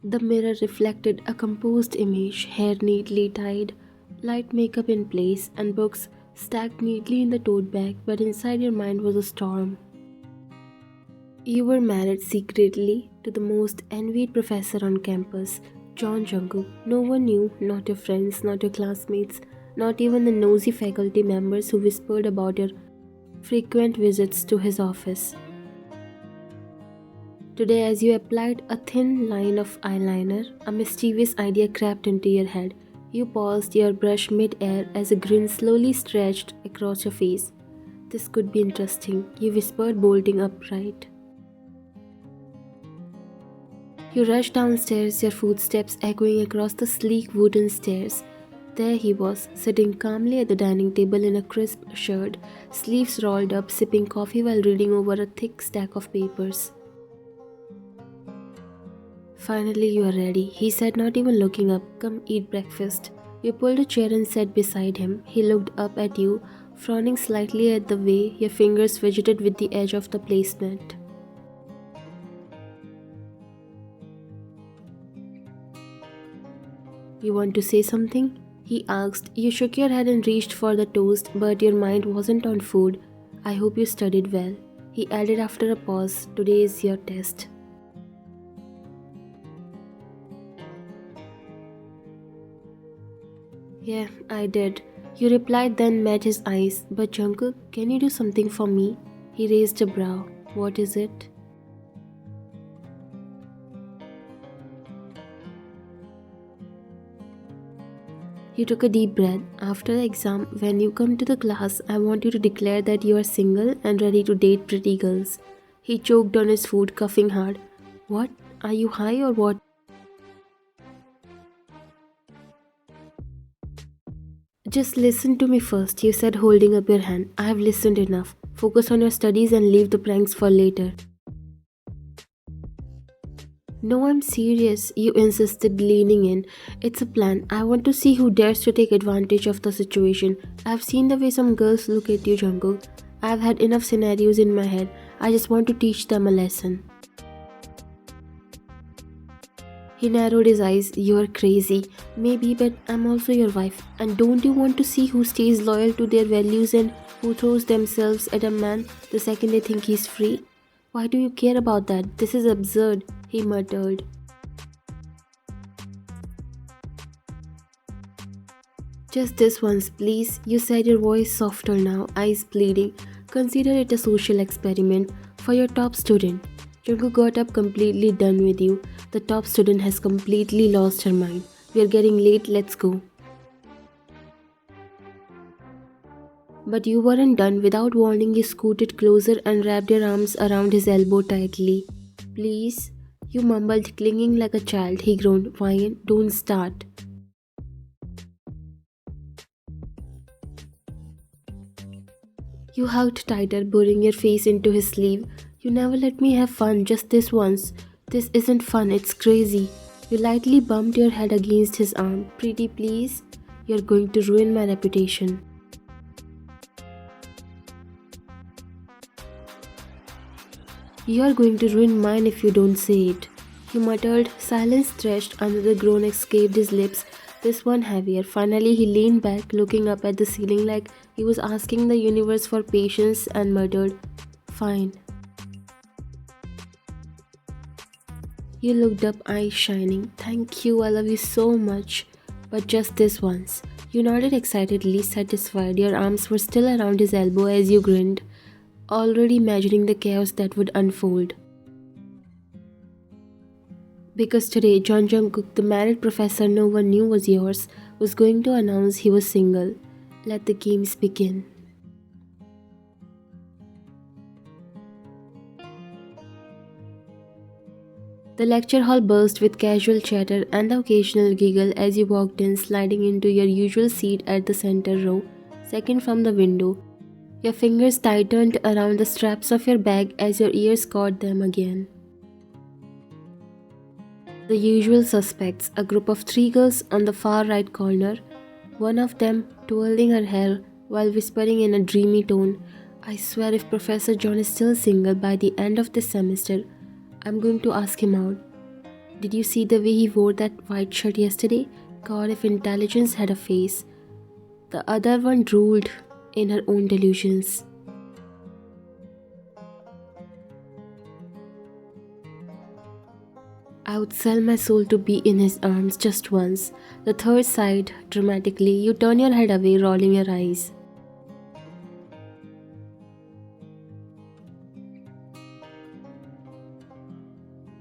The mirror reflected a composed image, hair neatly tied, light makeup in place, and books stacked neatly in the tote bag, but inside your mind was a storm. You were married secretly to the most envied professor on campus, John Jungkook. No one knew, not your friends, not your classmates, not even the nosy faculty members who whispered about your frequent visits to his office. Today, as you applied a thin line of eyeliner, a mischievous idea crept into your head. You paused your brush mid-air as a grin slowly stretched across your face. This could be interesting, you whispered, bolting upright. You rushed downstairs, your footsteps echoing across the sleek wooden stairs. There he was, sitting calmly at the dining table in a crisp shirt, sleeves rolled up, sipping coffee while reading over a thick stack of papers. Finally, you are ready, he said, not even looking up. Come eat breakfast. You pulled a chair and sat beside him. He looked up at you, frowning slightly at the way your fingers fidgeted with the edge of the placemat. You want to say something? He asked. You shook your head and reached for the toast, but your mind wasn't on food. I hope you studied well. He added after a pause. Today is your test. Yeah, I did. You replied, then met his eyes. But Jungkook, can you do something for me? He raised a brow. What is it? You took a deep breath. After the exam, when you come to the class, I want you to declare that you are single and ready to date pretty girls. He choked on his food, coughing hard. What? Are you high or what? Just listen to me first, you said, holding up your hand. I have listened enough. Focus on your studies and leave the pranks for later. No, I'm serious, you insisted, leaning in. It's a plan. I want to see who dares to take advantage of the situation. I've seen the way some girls look at you, Jungkook. I've had enough scenarios in my head. I just want to teach them a lesson. He narrowed his eyes. You're crazy. Maybe, but I'm also your wife. And don't you want to see who stays loyal to their values and who throws themselves at a man the second they think he's free? Why do you care about that? This is absurd, he muttered. Just this once, please, you said, your voice softer now, eyes pleading. Consider it a social experiment for your top student. Jungkook got up, completely done with you. The top student has completely lost her mind. We are getting late, let's go. But you weren't done. Without warning, you scooted closer and wrapped your arms around his elbow tightly. Please, you mumbled, clinging like a child. He groaned. Ryan, don't start. You hugged tighter, burying your face into his sleeve. You never let me have fun, just this once. This isn't fun, it's crazy. You lightly bumped your head against his arm. Pretty please? You're going to ruin my reputation. You're going to ruin mine if you don't say it. He muttered. Silence threshed. Another groan escaped his lips, this one heavier. Finally, he leaned back, looking up at the ceiling like he was asking the universe for patience, and muttered, Fine. You looked up, eyes shining. Thank you, I love you so much. But just this once. You nodded excitedly, satisfied. Your arms were still around his elbow as you grinned, already imagining the chaos that would unfold. Because today, John Jungkook, the married professor no one knew was yours, was going to announce he was single. Let the games begin. The lecture hall burst with casual chatter and the occasional giggle as you walked in, sliding into your usual seat at the center row, second from the window. Your fingers tightened around the straps of your bag as your ears caught them again. The usual suspects, a group of 3 girls on the far right corner, one of them twirling her hair while whispering in a dreamy tone, I swear if Professor John is still single by the end of this semester, I'm going to ask him out. Did you see the way he wore that white shirt yesterday? God, if intelligence had a face. The other one drooled in her own delusions. I would sell my soul to be in his arms just once. The third sighed dramatically. You turn your head away, rolling your eyes.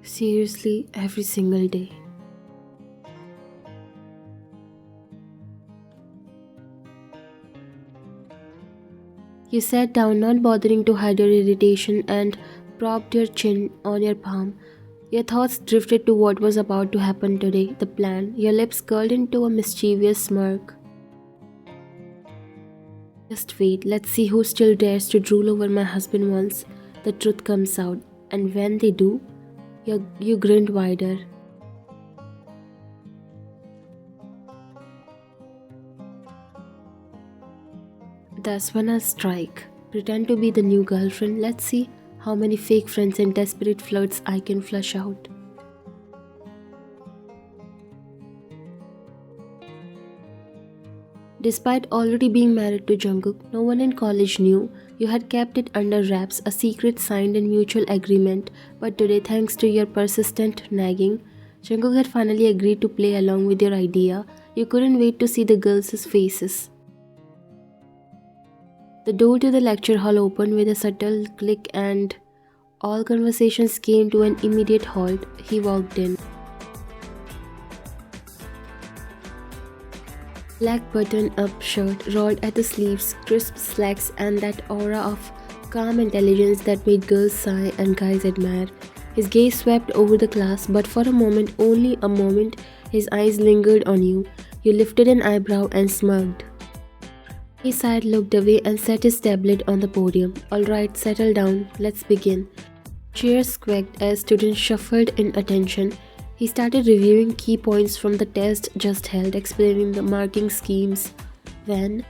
Seriously, every single day. You sat down, not bothering to hide your irritation, and propped your chin on your palm. Your thoughts drifted to what was about to happen today, the plan. Your lips curled into a mischievous smirk. Just wait, let's see who still dares to drool over my husband once the truth comes out. And when they do, you grinned wider. That's when I'll strike. Pretend to be the new girlfriend. Let's see how many fake friends and desperate flirts I can flush out. Despite already being married to Jungkook, no one in college knew. You had kept it under wraps, a secret signed in mutual agreement. But today, thanks to your persistent nagging, Jungkook had finally agreed to play along with your idea. You couldn't wait to see the girls' faces. The door to the lecture hall opened with a subtle click and all conversations came to an immediate halt. He walked in. Black button-up shirt rolled at the sleeves, crisp slacks, and that aura of calm intelligence that made girls sigh and guys admire. His gaze swept over the class, but for a moment, only a moment, his eyes lingered on you. You lifted an eyebrow and smirked. He sighed, looked away, and set his tablet on the podium. Alright, settle down, let's begin. Chairs squeaked as students shuffled in attention. He started reviewing key points from the test just held, explaining the marking schemes. When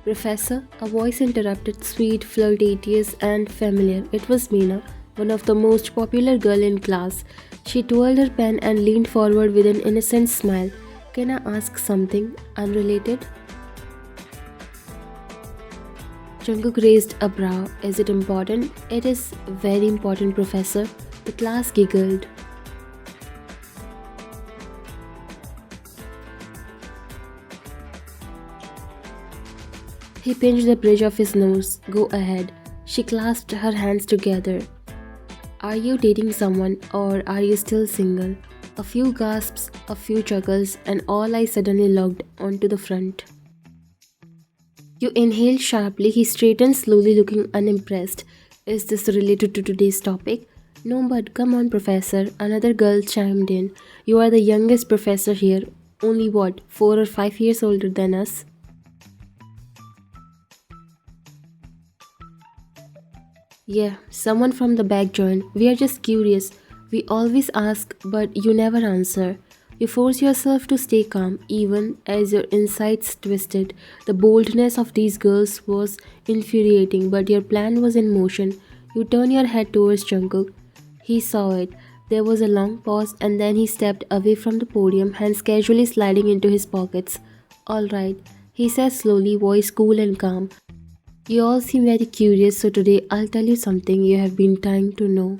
Professor, a voice interrupted, sweet, flirtatious, and familiar. It was Meena, one of the most popular girl in class. She twirled her pen and leaned forward with an innocent smile. Can I ask something unrelated? Jungkook raised a brow. Is it important? It is very important, Professor. The class giggled. He pinched the bridge of his nose. Go ahead. She clasped her hands together. Are you dating someone or are you still single? A few gasps, a few chuckles, and all eyes suddenly locked onto the front. You inhaled sharply. He straightened slowly, looking unimpressed. Is this related to today's topic? No, but come on, Professor. Another girl chimed in. You are the youngest professor here. Only what, 4 or 5 years older than us? Yeah, someone from the back joined. We are just curious. We always ask, but you never answer. You force yourself to stay calm, even as your insides twisted. The boldness of these girls was infuriating, but your plan was in motion. You turn your head towards Jungkook. He saw it. There was a long pause, and then he stepped away from the podium, hands casually sliding into his pockets. All right, he said slowly, voice cool and calm. You all seem very curious, so today I'll tell you something you have been dying to know.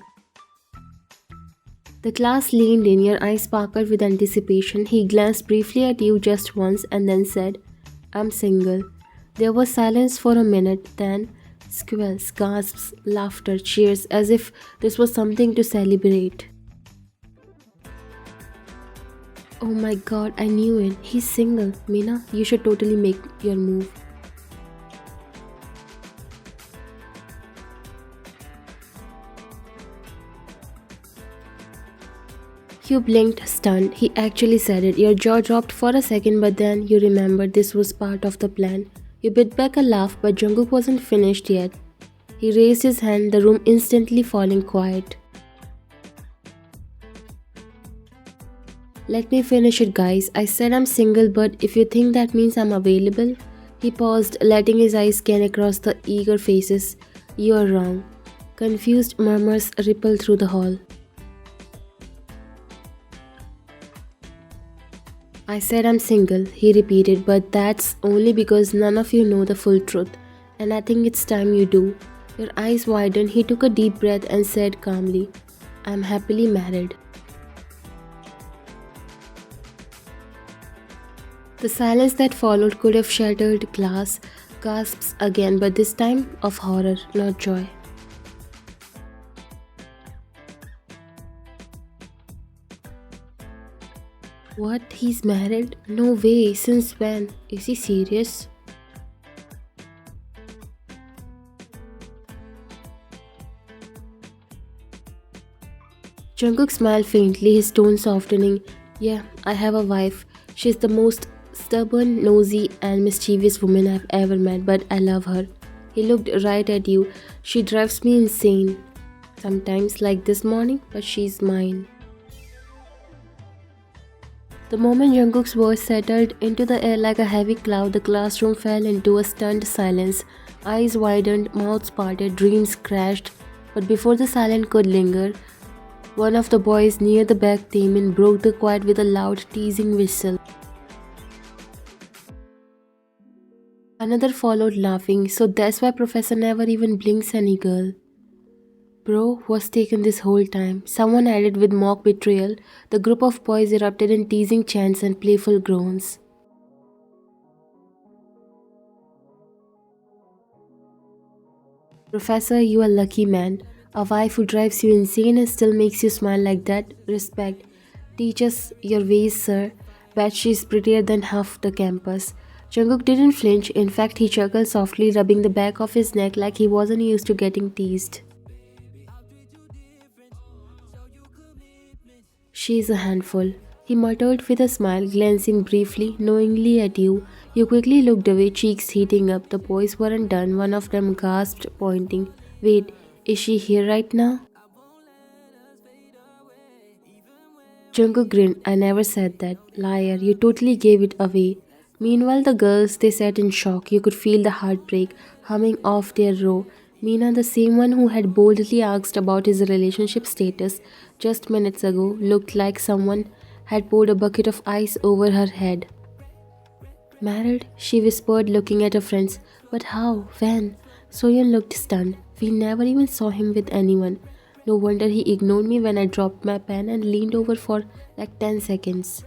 The class leaned in, your eyes sparkled with anticipation. He glanced briefly at you just once and then said, I'm single. There was silence for a minute, then squeals, gasps, laughter, cheers, as if this was something to celebrate. Oh my god, I knew it. He's single. Meena, you should totally make your move. You blinked, stunned. He actually said it. Your jaw dropped for a second, but then you remembered this was part of the plan. You bit back a laugh, but Jungkook wasn't finished yet. He raised his hand, the room instantly falling quiet. Let me finish it, guys. I said I'm single, but if you think that means I'm available. He paused, letting his eyes scan across the eager faces. You are wrong. Confused murmurs rippled through the hall. I said I'm single, he repeated, but that's only because none of you know the full truth. And I think it's time you do. Your eyes widened, he took a deep breath and said calmly, I'm happily married. The silence that followed could have shattered glass gasps again, but this time of horror, not joy. What? He's married? No way. Since when? Is he serious? Jungkook smiled faintly, his tone softening. Yeah, I have a wife. She's the most stubborn, nosy, and mischievous woman I've ever met, but I love her. He looked right at you. She drives me insane. Sometimes, like this morning, but she's mine. The moment Jungkook's voice settled into the air like a heavy cloud, the classroom fell into a stunned silence. Eyes widened, mouths parted, dreams crashed. But before the silence could linger, one of the boys near the back came in, broke the quiet with a loud, teasing whistle. Another followed, laughing. So that's why Professor never even blinks any girl. Bro was taken this whole time, someone added with mock betrayal. The group of boys erupted in teasing chants and playful groans. Professor, you are lucky man. A wife who drives you insane and still makes you smile like that. Respect. Teach us your ways, sir. Bet she's prettier than half the campus. Jungkook didn't flinch. In fact, he chuckled softly, rubbing the back of his neck like he wasn't used to getting teased. She's a handful, he muttered with a smile, glancing briefly, knowingly at you. You quickly looked away, cheeks heating up. The boys weren't done. One of them gasped, pointing. Wait, is she here right now? Jungkook grinned. I never said that. Liar, you totally gave it away. Meanwhile, the girls, they sat in shock. You could feel the heartbreak humming off their row. Meena, the same one who had boldly asked about his relationship status just minutes ago, looked like someone had poured a bucket of ice over her head. Married? She whispered, looking at her friends. But how? When? Soyeon looked stunned. We never even saw him with anyone. No wonder he ignored me when I dropped my pen and leaned over for like 10 seconds.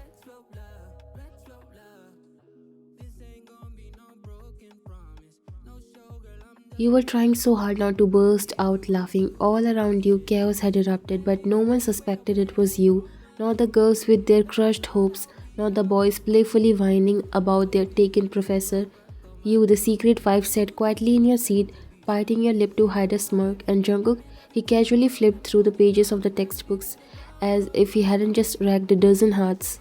You were trying so hard not to burst out laughing. All around you, chaos had erupted, but no one suspected it was you, not the girls with their crushed hopes, not the boys playfully whining about their taken professor. You, the secret wife, sat quietly in your seat, biting your lip to hide a smirk, and Jungkook, he casually flipped through the pages of the textbooks as if he hadn't just wrecked a dozen hearts.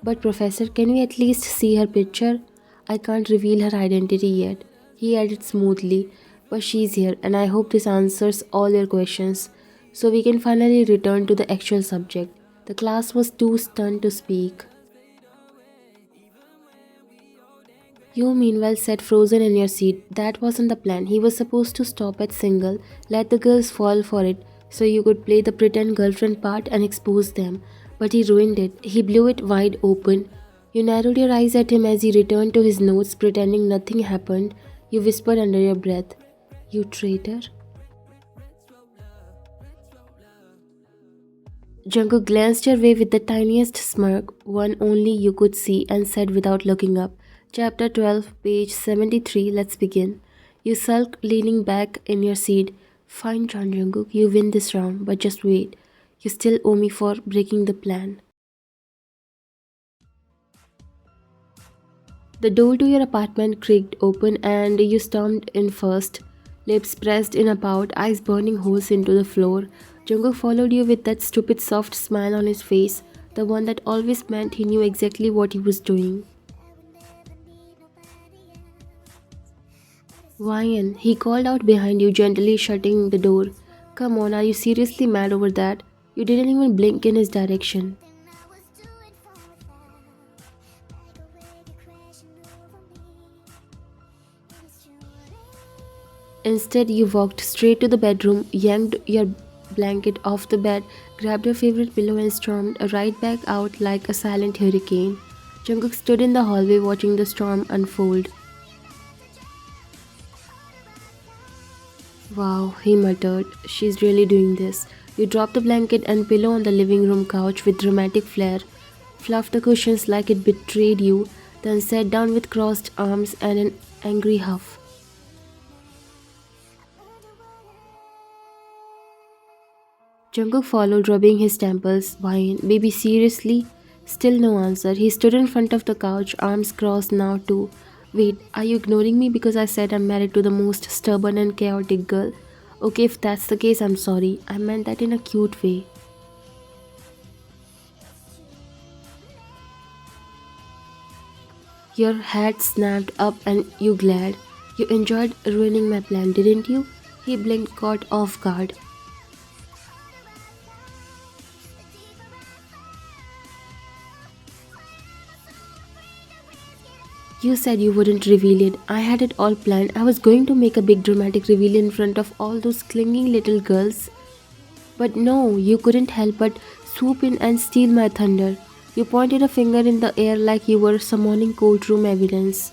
But Professor, can we at least see her picture? I can't reveal her identity yet. He added smoothly, but she's here and I hope this answers all your questions. So we can finally return to the actual subject. The class was too stunned to speak. You meanwhile sat frozen in your seat. That wasn't the plan. He was supposed to stop at single, let the girls fall for it, so you could play the pretend girlfriend part and expose them. But he ruined it. He blew it wide open. You narrowed your eyes at him as he returned to his notes, pretending nothing happened. You whispered under your breath, You traitor. Jungkook glanced your way with the tiniest smirk, one only you could see, and said without looking up, Chapter 12, page 73, let's begin. You sulked, leaning back in your seat. Fine, John Jungkook, you win this round, but just wait. You still owe me for breaking the plan. The door to your apartment creaked open and you stormed in first, lips pressed in a pout, eyes burning holes into the floor. Jungkook followed you with that stupid soft smile on his face, the one that always meant he knew exactly what he was doing. Ryan, he called out behind you, gently shutting the door. Come on, are you seriously mad over that? You didn't even blink in his direction. Instead, you walked straight to the bedroom, yanked your blanket off the bed, grabbed your favorite pillow, and stormed right back out like a silent hurricane. Jungkook stood in the hallway watching the storm unfold. Wow, he muttered. She's really doing this. You dropped the blanket and pillow on the living room couch with dramatic flair, fluffed the cushions like it betrayed you, then sat down with crossed arms and an angry huff. Jungkook followed, rubbing his temples. Why, baby, seriously? Still no answer. He stood in front of the couch, arms crossed now too. Wait, are you ignoring me because I said I'm married to the most stubborn and chaotic girl? Okay, if that's the case, I'm sorry. I meant that in a cute way. Your hat snapped up and you glared. You enjoyed ruining my plan, didn't you? He blinked, caught off guard. You said you wouldn't reveal it. I had it all planned. I was going to make a big dramatic reveal in front of all those clinging little girls. But no, you couldn't help but swoop in and steal my thunder. You pointed a finger in the air like you were summoning courtroom evidence.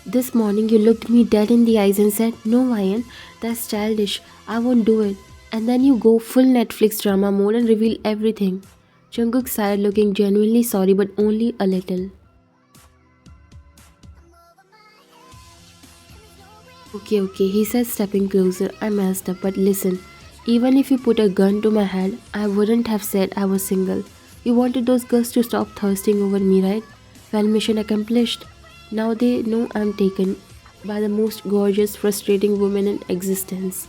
This morning you looked me dead in the eyes and said, "No, Ryan, that's childish. I won't do it." And then you go full Netflix drama mode and reveal everything. Jungkook sighed, looking genuinely sorry but only a little. Okay, he said, stepping closer. I messed up, but listen, even if you put a gun to my head, I wouldn't have said I was single. You wanted those girls to stop thirsting over me, right? Well, mission accomplished. Now they know I'm taken by the most gorgeous, frustrating woman in existence.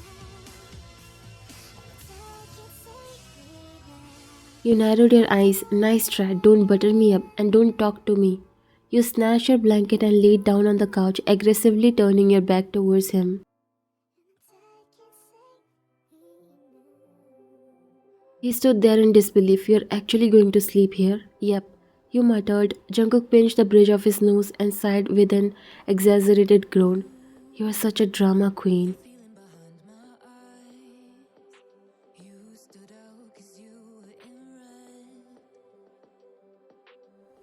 You narrowed your eyes. Nice try. Don't butter me up and don't talk to me. You snatched your blanket and laid down on the couch, aggressively turning your back towards him. He stood there in disbelief. You're actually going to sleep here? Yep. You muttered. Jungkook pinched the bridge of his nose and sighed with an exaggerated groan. You are such a drama queen.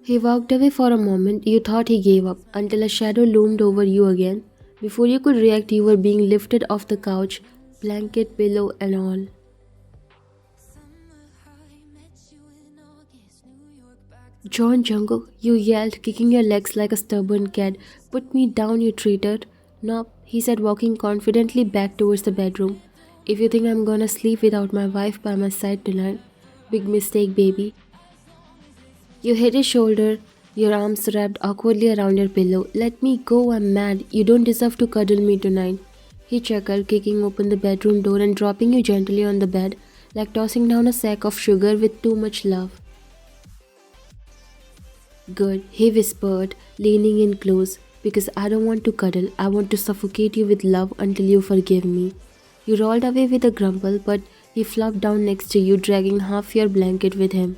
He walked away for a moment. You thought he gave up, until a shadow loomed over you again. Before you could react, you were being lifted off the couch, blanket, pillow, and all. John Jungkook, you yelled, kicking your legs like a stubborn cat. Put me down, you traitor. Nope, he said, walking confidently back towards the bedroom. If you think I'm gonna sleep without my wife by my side tonight, big mistake, baby. You hit his shoulder, your arms wrapped awkwardly around your pillow. Let me go, I'm mad. You don't deserve to cuddle me tonight. He chuckled, kicking open the bedroom door and dropping you gently on the bed, like tossing down a sack of sugar with too much love. Good, he whispered, leaning in close, because I don't want to cuddle. I want to suffocate you with love until you forgive me. You rolled away with a grumble, but he flopped down next to you, dragging half your blanket with him.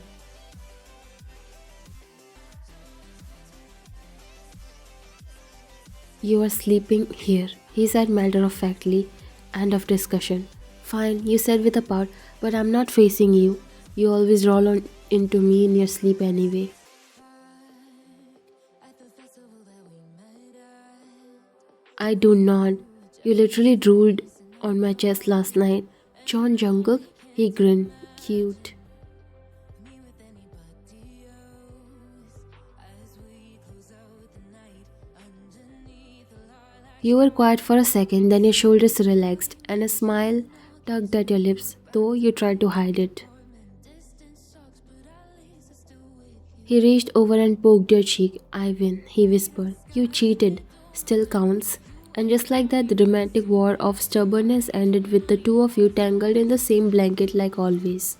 You are sleeping here, he said matter of factly. End of discussion. Fine, you said with a pout, but I'm not facing you. You always roll on into me in your sleep anyway. I do not. You literally drooled on my chest last night. John Jungkook? He grinned. Cute. You were quiet for a second, then your shoulders relaxed, and a smile tugged at your lips, though you tried to hide it. He reached over and poked your cheek. I win, he whispered. You cheated. Still counts. And just like that, the dramatic war of stubbornness ended with the two of you tangled in the same blanket like always.